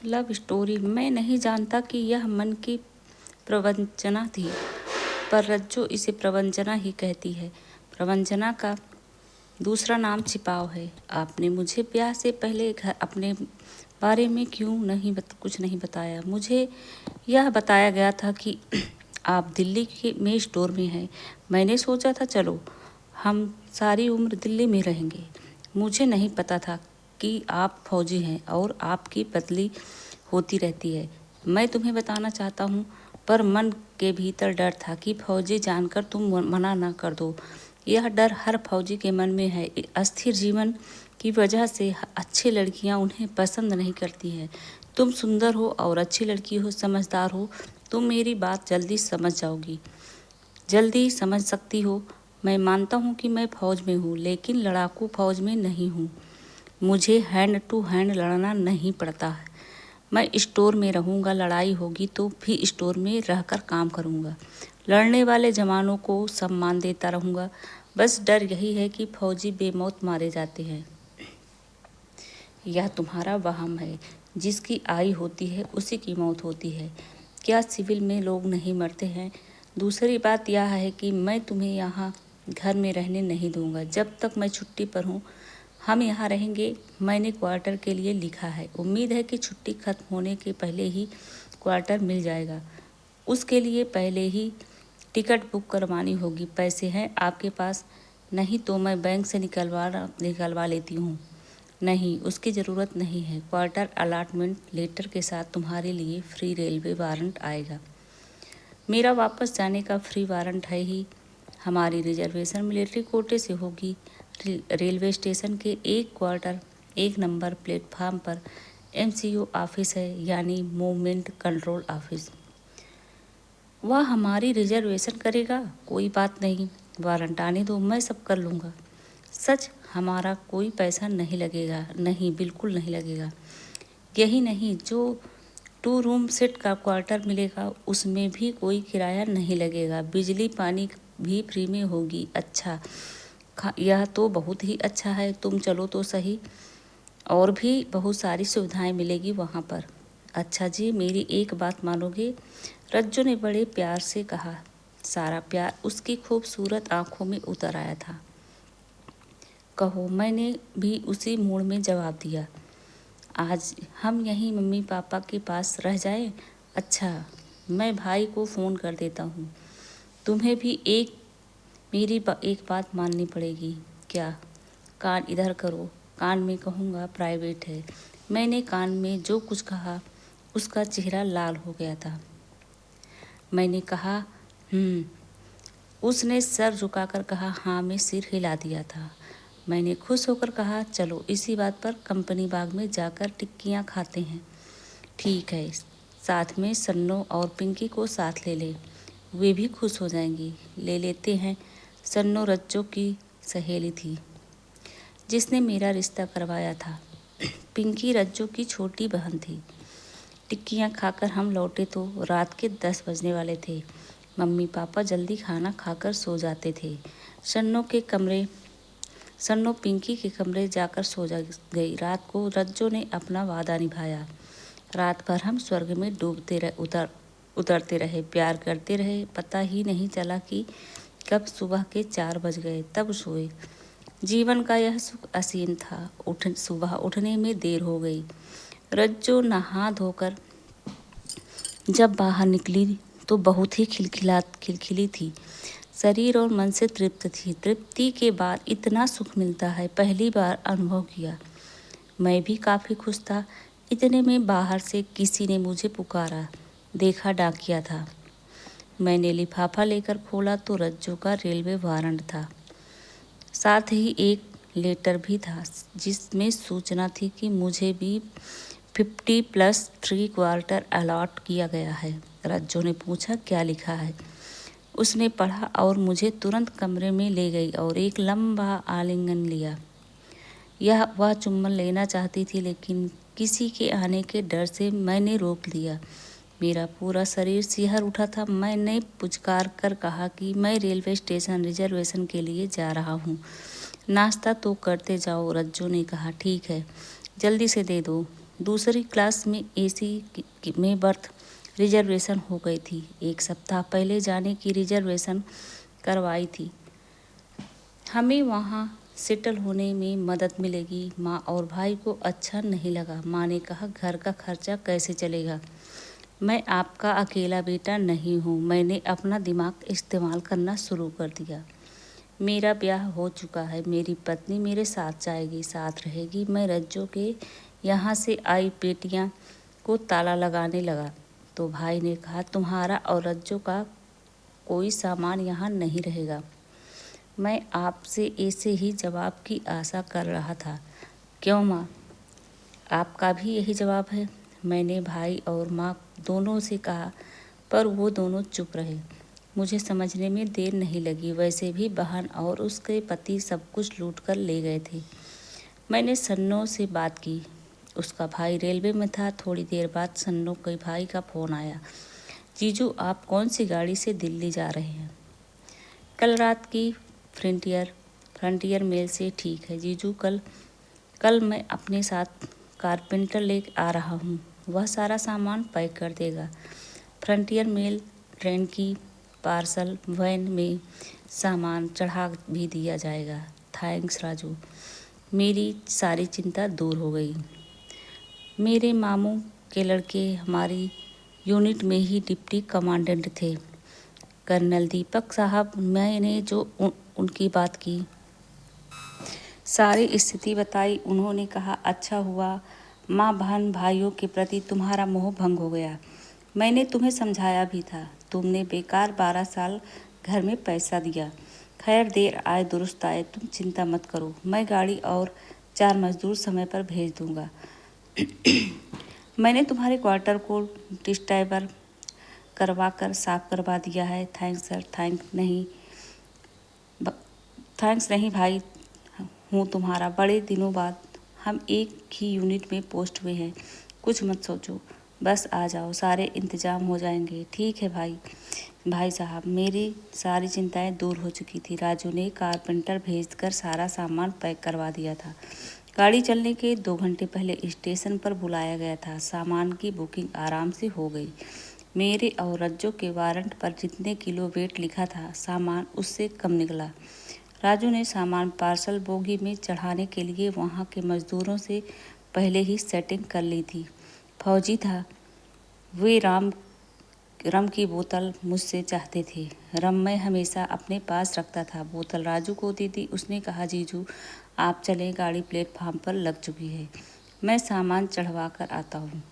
Love story. मैं नहीं जानता कि यह मन की प्रवंचना थी, पर रज्जो इसे प्रवंचना ही कहती है। प्रवंचना का दूसरा नाम छिपाव है। आपने मुझे ब्याह से पहले अपने बारे में क्यों कुछ नहीं बताया? मुझे यह बताया गया था कि आप दिल्ली में स्टोर में हैं। मैंने सोचा था चलो हम सारी उम्र दिल्ली में रहेंगे। मुझे नहीं पता था कि आप फौजी हैं और आपकी बदली होती रहती है। मैं तुम्हें बताना चाहता हूँ, पर मन के भीतर डर था कि फौजी जानकर तुम मना ना कर दो। यह डर हर फौजी के मन में है। अस्थिर जीवन की वजह से अच्छी लड़कियां उन्हें पसंद नहीं करती हैं। तुम सुंदर हो और अच्छी लड़की हो, समझदार हो, तुम मेरी बात जल्दी समझ जाओगी, जल्दी समझ सकती हो। मैं मानता हूँ कि मैं फौज में हूँ, लेकिन लड़ाकू फौज में नहीं हूँ। मुझे हैंड टू हैंड लड़ना नहीं पड़ता है। मैं स्टोर में रहूँगा, लड़ाई होगी तो भी स्टोर में रहकर काम करूँगा। लड़ने वाले जवानों को सम्मान देता रहूँगा। बस डर यही है कि फौजी बेमौत मारे जाते हैं। यह तुम्हारा वहम है। जिसकी आई होती है उसी की मौत होती है। क्या सिविल में लोग नहीं मरते हैं? दूसरी बात यह है कि मैं तुम्हें यहाँ घर में रहने नहीं दूँगा। जब तक मैं छुट्टी पर हूँ हम यहाँ रहेंगे। मैंने क्वार्टर के लिए लिखा है। उम्मीद है कि छुट्टी खत्म होने के पहले ही क्वार्टर मिल जाएगा। उसके लिए पहले ही टिकट बुक करवानी होगी। पैसे हैं आपके पास? नहीं तो मैं बैंक से निकलवा लेती हूँ। नहीं, उसकी ज़रूरत नहीं है। क्वार्टर अलॉटमेंट लेटर के साथ तुम्हारे लिए फ्री रेलवे वारंट आएगा। मेरा वापस जाने का फ्री वारंट है ही। हमारी रिजर्वेशन मिलिट्री कोटे से होगी। रेलवे स्टेशन के एक नंबर प्लेटफार्म पर MCO ऑफिस है, यानी मूवमेंट कंट्रोल ऑफिस। वह हमारी रिजर्वेशन करेगा? कोई बात नहीं, वारंट आने दो, मैं सब कर लूँगा। सच? हमारा कोई पैसा नहीं लगेगा? नहीं, बिल्कुल नहीं लगेगा। यही नहीं, जो 2 रूम सेट का क्वार्टर मिलेगा उसमें भी कोई किराया नहीं लगेगा। बिजली पानी भी फ्री में होगी। अच्छा, यह तो बहुत ही अच्छा है। तुम चलो तो सही, और भी बहुत सारी सुविधाएं मिलेगी वहाँ पर। अच्छा जी, मेरी एक बात मानोगे? रज्जू ने बड़े प्यार से कहा। सारा प्यार उसकी खूबसूरत आंखों में उतर आया था। कहो। मैंने भी उसी मूड में जवाब दिया। आज हम यहीं मम्मी पापा के पास रह जाएं? अच्छा, मैं भाई को फ़ोन कर देता हूँ। तुम्हें भी एक बात माननी पड़ेगी। क्या? कान इधर करो। कान में कहूँगा प्राइवेट है। मैंने कान में जो कुछ कहा उसका चेहरा लाल हो गया था। मैंने कहा उसने सर झुकाकर कहा हाँ। मैं सिर हिला दिया था। मैंने खुश होकर कहा चलो इसी बात पर कंपनी बाग में जाकर टिक्कियाँ खाते हैं। ठीक है, साथ में सन्नो और पिंकी को साथ ले ले, वे भी खुश हो जाएंगी। ले लेते हैं। सन्नो रज्जो की सहेली थी जिसने मेरा रिश्ता करवाया था। पिंकी रज्जो की छोटी बहन थी। टिक्कियाँ खाकर हम लौटे तो रात के 10 बजने वाले थे। मम्मी पापा जल्दी खाना खाकर सो जाते थे। सन्नो पिंकी के कमरे जाकर सो जा गई। रात को रज्जो ने अपना वादा निभाया। रात भर हम स्वर्ग में उतरते रहे, प्यार करते रहे। पता ही नहीं चला कि कब सुबह के 4 बज गए। तब सोए। जीवन का यह सुख असीम था। सुबह उठने में देर हो गई। रज्जो नहा धोकर जब बाहर निकली तो बहुत ही खिलखिली थी। शरीर और मन से तृप्त थी। तृप्ति के बाद इतना सुख मिलता है, पहली बार अनुभव किया। मैं भी काफ़ी खुश था। इतने में बाहर से किसी ने मुझे पुकारा। देखा डाकिया था। मैंने लिफाफा लेकर खोला तो रज्जो का रेलवे वारंट था। साथ ही एक लेटर भी था जिसमें सूचना थी कि मुझे भी 50+3 क्वार्टर अलॉट किया गया है। रज्जो ने पूछा क्या लिखा है? उसने पढ़ा और मुझे तुरंत कमरे में ले गई और एक लंबा आलिंगन लिया। वह चुम्बन लेना चाहती थी, लेकिन किसी के आने के डर से मैंने रोक दिया। मेरा पूरा शरीर सिहर उठा था। मैंने पुचकार कर कहा कि मैं रेलवे स्टेशन रिजर्वेशन के लिए जा रहा हूँ। नाश्ता तो करते जाओ। रज्जो ने कहा ठीक है, जल्दी से दे दो। दूसरी क्लास में एसी में बर्थ रिजर्वेशन हो गई थी। 1 सप्ताह पहले जाने की रिजर्वेशन करवाई थी। हमें वहाँ सेटल होने में मदद मिलेगी। माँ और भाई को अच्छा नहीं लगा। माँ ने कहा, घर का खर्चा कैसे चलेगा? मैं आपका अकेला बेटा नहीं हूँ। मैंने अपना दिमाग इस्तेमाल करना शुरू कर दिया। मेरा ब्याह हो चुका है। मेरी पत्नी मेरे साथ जाएगी, साथ रहेगी। मैं रज्जो के यहाँ से आई पेटियाँ को ताला लगाने लगा तो भाई ने कहा, तुम्हारा और रज्जो का कोई सामान यहाँ नहीं रहेगा। मैं आपसे ऐसे ही जवाब की आशा कर रहा था। क्यों माँ, आपका भी यही जवाब है? मैंने भाई और माँ दोनों से कहा, पर वो दोनों चुप रहे। मुझे समझने में देर नहीं लगी। वैसे भी बहन और उसके पति सब कुछ लूट कर ले गए थे। मैंने सन्नो से बात की। उसका भाई रेलवे में था। थोड़ी देर बाद सन्नो के भाई का फ़ोन आया। जीजू, आप कौन सी गाड़ी से दिल्ली जा रहे हैं? कल रात की फ्रंटियर मेल से। ठीक है जीजू, कल मैं अपने साथ कारपेंटर ले आ रहा हूँ। वह सारा सामान पैक कर देगा। फ्रंटियर मेल ट्रेन की पार्सल वैन में सामान चढ़ा भी दिया जाएगा। थैंक्स राजू, मेरी सारी चिंता दूर हो गई। मेरे मामू के लड़के हमारी यूनिट में ही डिप्टी कमांडेंट थे, कर्नल दीपक साहब। मैंने जो उनकी बात की, सारी स्थिति बताई। उन्होंने कहा, अच्छा हुआ माँ बहन भाइयों के प्रति तुम्हारा मोह भंग हो गया। मैंने तुम्हें समझाया भी था। तुमने बेकार 12 साल घर में पैसा दिया। खैर, देर आए दुरुस्त आए। तुम चिंता मत करो। मैं गाड़ी और 4 मजदूर समय पर भेज दूंगा। मैंने तुम्हारे क्वार्टर को डिस्टेबल करवा कर साफ करवा दिया है। Thanks sir. थैंक्स नहीं भाई, हूँ तुम्हारा। बड़े दिनों बाद हम एक ही यूनिट में पोस्ट हुए हैं। कुछ मत सोचो, बस आ जाओ, सारे इंतजाम हो जाएंगे। ठीक है भाई साहब। मेरी सारी चिंताएं दूर हो चुकी थी। राजू ने कारपेंटर भेजकर सारा सामान पैक करवा दिया था। गाड़ी चलने के 2 घंटे पहले स्टेशन पर बुलाया गया था। सामान की बुकिंग आराम से हो गई। मेरे और रज्जो के वारंट पर जितने किलो वेट लिखा था, सामान उससे कम निकला। राजू ने सामान पार्सल बोगी में चढ़ाने के लिए वहाँ के मजदूरों से पहले ही सेटिंग कर ली थी। फौजी था। वे रम की बोतल मुझसे चाहते थे। रम मैं हमेशा अपने पास रखता था। बोतल राजू को दी थी। उसने कहा, जीजू आप चलें, गाड़ी प्लेटफार्म पर लग चुकी है। मैं सामान चढ़वा कर आता हूँ।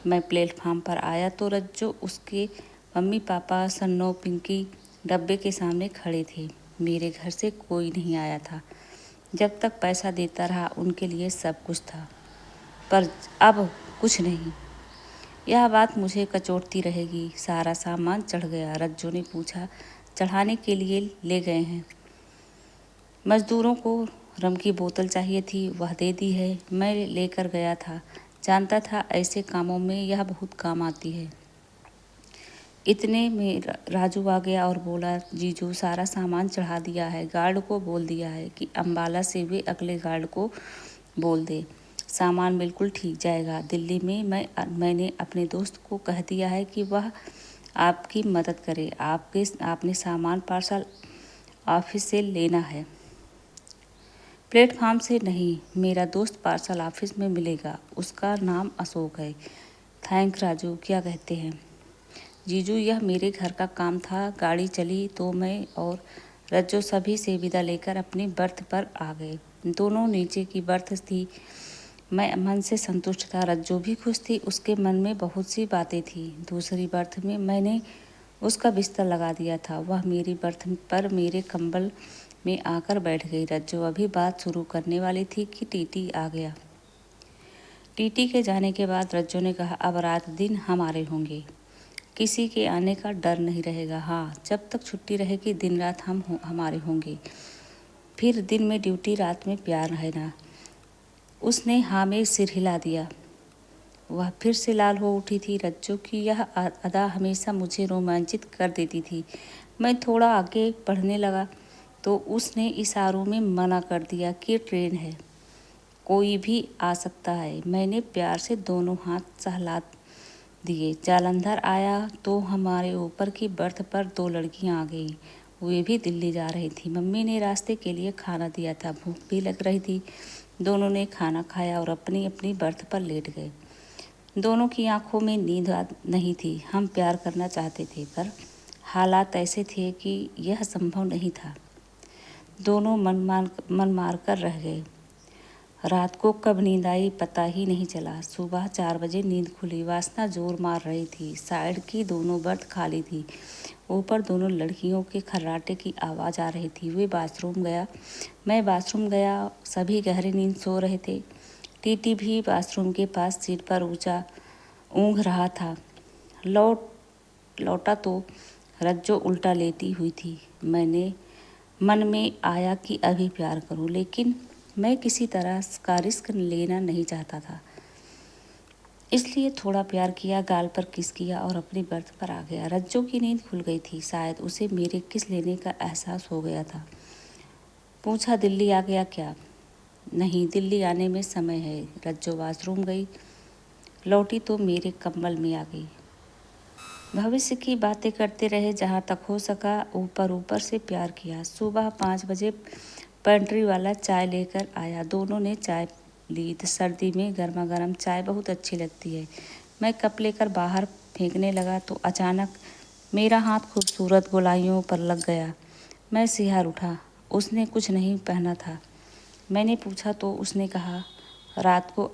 मैं प्लेटफार्म पर आया तो रज्जो, उसके मम्मी पापा, सन्नो, पिंकी डब्बे के सामने खड़े थे। मेरे घर से कोई नहीं आया था। जब तक पैसा देता रहा उनके लिए सब कुछ था, पर अब कुछ नहीं। यह बात मुझे कचोटती रहेगी। सारा सामान चढ़ गया। रज्जो ने पूछा, चढ़ाने के लिए ले गए हैं? मजदूरों को रम की बोतल चाहिए थी, वह दे दी है। मैं लेकर गया था, जानता था ऐसे कामों में यह बहुत काम आती है। इतने में राजू आ गया और बोला, जीजू सारा सामान चढ़ा दिया है। गार्ड को बोल दिया है कि अम्बाला से वे अगले गार्ड को बोल दे, सामान बिल्कुल ठीक जाएगा। दिल्ली में मैंने अपने दोस्त को कह दिया है कि वह आपकी मदद करे। आपने सामान पार्सल ऑफिस से लेना है, प्लेटफार्म से नहीं। मेरा दोस्त पार्सल ऑफिस में मिलेगा। उसका नाम अशोक है। थैंक राजू, क्या कहते हैं? जीजू, यह मेरे घर का काम था। गाड़ी चली तो मैं और रज्जो सभी से विदा लेकर अपनी बर्थ पर आ गए। दोनों नीचे की बर्थ थी। मैं मन से संतुष्ट था। रज्जो भी खुश थी। उसके मन में बहुत सी बातें थी। दूसरी बर्थ में मैंने उसका बिस्तर लगा दिया था। वह मेरी बर्थ पर मेरे कंबल में आकर बैठ गई। रज्जो अभी बात शुरू करने वाली थी कि टीटी आ गया। टीटी के जाने के बाद रज्जो ने कहा, अब रात दिन हमारे होंगे, किसी के आने का डर नहीं रहेगा। हाँ, जब तक छुट्टी रहेगी दिन रात हमारे होंगे। फिर दिन में ड्यूटी, रात में प्यार रहना। उसने हाँ में सिर हिला दिया। वह फिर से लाल हो उठी थी। रज्जो की यह अदा हमेशा मुझे रोमांचित कर देती थी। मैं थोड़ा आगे बढ़ने लगा तो उसने इशारों में मना कर दिया कि ट्रेन है, कोई भी आ सकता है। मैंने प्यार से दोनों हाथ सहला दिए। जालंधर आया तो हमारे ऊपर की बर्थ पर 2 लड़कियां आ गईं। वे भी दिल्ली जा रही थी। मम्मी ने रास्ते के लिए खाना दिया था। भूख भी लग रही थी। दोनों ने खाना खाया और अपनी अपनी बर्थ पर लेट गए। दोनों की आंखों में नींद नहीं थी। हम प्यार करना चाहते थे, पर हालात ऐसे थे कि यह संभव नहीं था। दोनों मन मार कर रह गए। रात को कब नींद आई पता ही नहीं चला। सुबह 4 बजे नींद खुली। वासना जोर मार रही थी। साइड की दोनों बर्थ खाली थी। ऊपर दोनों लड़कियों के खर्राटे की आवाज़ आ रही थी। मैं बाथरूम गया। सभी गहरी नींद सो रहे थे। टीटी भी बाथरूम के पास सीट पर ऊंचा ऊँघ रहा था। लौटा तो रज्जो उल्टा लेटी हुई थी। मैंने मन में आया कि अभी प्यार करूं, लेकिन मैं किसी तरह का रिस्क लेना नहीं चाहता था। इसलिए थोड़ा प्यार किया, गाल पर किस किया और अपनी बर्थ पर आ गया। रज्जो की नींद खुल गई थी। शायद उसे मेरे किस लेने का एहसास हो गया था। पूछा, दिल्ली आ गया क्या? नहीं, दिल्ली आने में समय है। रज्जो वॉशरूम गई। लौटी तो मेरे कंबल में आ गई। भविष्य की बातें करते रहे। जहाँ तक हो सका ऊपर से प्यार किया। सुबह 5 बजे पेंट्री वाला चाय लेकर आया। दोनों ने चाय ली। सर्दी में गर्मा गर्म चाय बहुत अच्छी लगती है। मैं कप लेकर बाहर फेंकने लगा तो अचानक मेरा हाथ खूबसूरत गोलाइयों पर लग गया। मैं सिहर उठा। उसने कुछ नहीं पहना था। मैंने पूछा तो उसने कहा, रात को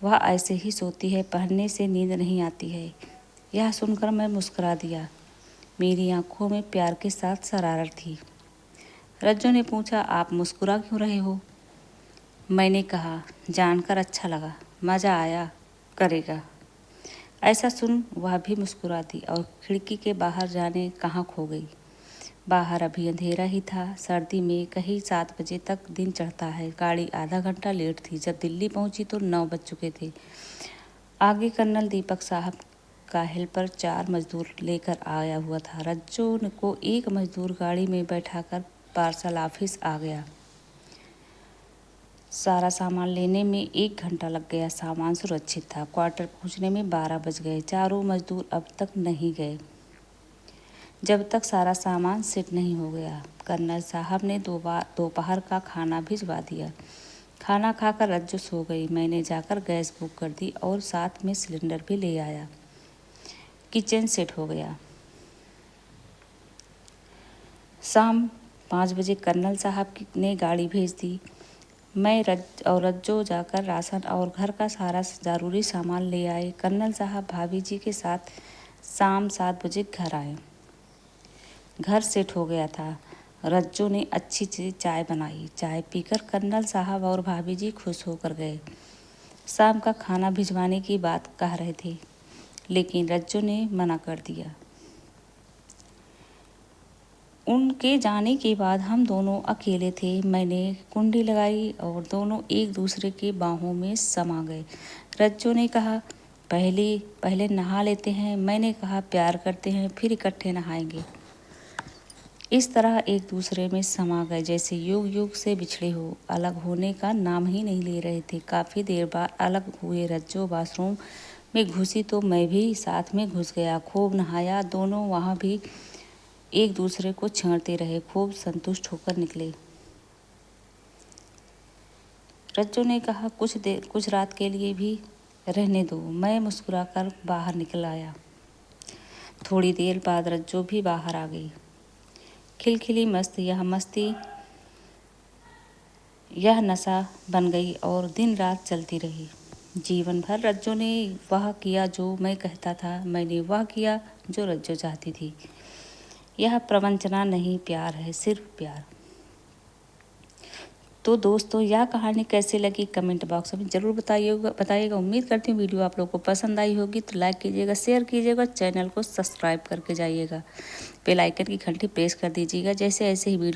वह ऐसे ही सोती है, पहनने से नींद नहीं आती है। यह सुनकर मैं मुस्कुरा दिया। मेरी आंखों में प्यार के साथ शरारत थी। रज्जो ने पूछा, आप मुस्कुरा क्यों रहे हो? मैंने कहा, जानकर अच्छा लगा, मज़ा आया करेगा। ऐसा सुन वह भी मुस्कुरा दी और खिड़की के बाहर जाने कहाँ खो गई। बाहर अभी अंधेरा ही था। सर्दी में कहीं 7 बजे तक दिन चढ़ता है। गाड़ी आधा घंटा लेट थी। जब दिल्ली पहुंची तो 9 बज चुके थे। आगे कर्नल दीपक साहब का हेल्पर 4 मजदूर लेकर आया हुआ था। रज्जो को एक मजदूर गाड़ी में बैठाकर पार्सल ऑफिस आ गया। सारा सामान लेने में 1 घंटा लग गया। सामान सुरक्षित था। क्वार्टर पहुंचने में 12 बज गए। चारों मजदूर अब तक नहीं गए जब तक सारा सामान सेट नहीं हो गया। कर्नल साहब ने दोपहर का खाना भिजवा दिया। खाना खाकर रज्जो सो गई। मैंने जाकर गैस बुक कर दी और साथ में सिलेंडर भी ले आया। किचन सेट हो गया। शाम 5 बजे कर्नल साहब ने गाड़ी भेज दी। मैं और रज्जो जाकर राशन और घर का सारा ज़रूरी सामान ले आए। कर्नल साहब भाभी जी के साथ शाम 7 बजे घर आए। घर सेट हो गया था। रज्जो ने अच्छी सी चाय बनाई। चाय पीकर कर्नल साहब और भाभी जी खुश होकर गए। शाम का खाना भिजवाने की बात कह रहे थे, लेकिन रज्जो ने मना कर दिया। उनके जाने के बाद हम दोनों अकेले थे। मैंने कुंडी लगाई और दोनों एक दूसरे के बाहों में समा गए। रज्जो ने कहा, पहले नहा लेते हैं। मैंने कहा, प्यार करते हैं फिर इकट्ठे नहाएंगे। इस तरह एक दूसरे में समा गए जैसे युग युग से बिछड़े हो। अलग होने का नाम ही नहीं ले रहे थे। काफ़ी देर बाद अलग हुए। रज्जो बाथरूम में घुसी तो मैं भी साथ में घुस गया। खूब नहाया। दोनों वहाँ भी एक दूसरे को छेड़ते रहे। खूब संतुष्ट होकर निकले। रज्जो ने कहा, कुछ रात के लिए भी रहने दो। मैं मुस्कुराकर बाहर निकल आया। थोड़ी देर बाद रज्जो भी बाहर आ गई। खिलखिली मस्ती यह नशा बन गई और दिन रात चलती रही। जीवन भर रज्जो ने वह किया जो मैं कहता था। मैंने वह किया जो रज्जो चाहती थी। यह प्रवंचना नहीं, प्यार है, सिर्फ प्यार। तो दोस्तों, यह कहानी कैसी लगी कमेंट बॉक्स में ज़रूर बताइएगा। उम्मीद करती हूँ वीडियो आप लोगों को पसंद आई होगी। तो लाइक कीजिएगा, शेयर कीजिएगा, चैनल को सब्सक्राइब करके जाइएगा। बेल आइकन की घंटी प्रेस कर दीजिएगा। जैसे ऐसे ही वीडियो